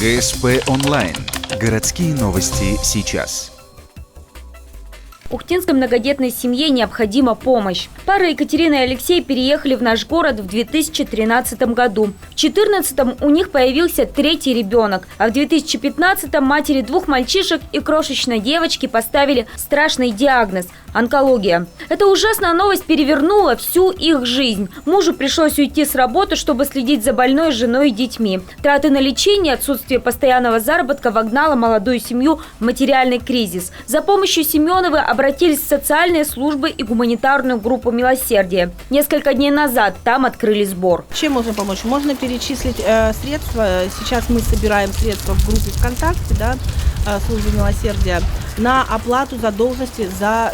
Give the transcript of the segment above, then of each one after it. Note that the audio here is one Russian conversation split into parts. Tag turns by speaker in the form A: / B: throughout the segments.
A: ГСП онлайн. Городские новости сейчас.
B: Ухтинской многодетной семье необходима помощь. Пара Екатерина и Алексей переехали в наш город в 2013 году. В 2014 у них появился третий ребенок, а в 2015 матери двух мальчишек и крошечной девочки поставили страшный диагноз – онкология. Эта ужасная новость перевернула всю их жизнь. Мужу пришлось уйти с работы, чтобы следить за больной женой и детьми. Траты на лечение, отсутствие постоянного заработка вогнало молодую семью в материальный кризис. За помощью Семеновы обратились в социальные службы и гуманитарную группу «Милосердие». Несколько дней назад там открыли сбор.
C: Чем можно помочь? Можно перечислить средства. Сейчас мы собираем средства в группе ВКонтакте, службы «Милосердия», на оплату задолженности за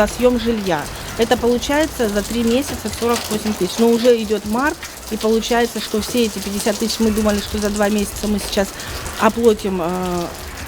C: съем жилья. Это получается за 3 месяца 48 тысяч. Но уже идет март, и получается, что все эти 50 тысяч, мы думали, что за 2 месяца мы сейчас оплатим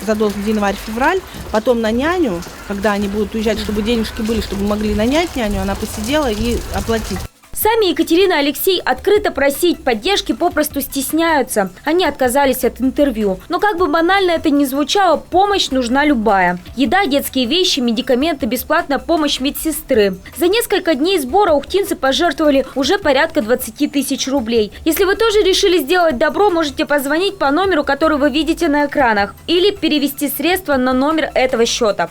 C: задолженность январь-февраль, потом на няню, когда они будут уезжать, чтобы денежки были, чтобы могли нанять няню, она посидела и оплатить.
B: Сами Екатерина и Алексей открыто просить поддержки попросту стесняются. Они отказались от интервью. Но как бы банально это ни звучало, помощь нужна любая. Еда, детские вещи, медикаменты, бесплатная помощь медсестры. За несколько дней сбора ухтинцы пожертвовали уже порядка 20 тысяч рублей. Если вы тоже решили сделать добро, можете позвонить по номеру, который вы видите на экранах, или перевести средства на номер этого счета.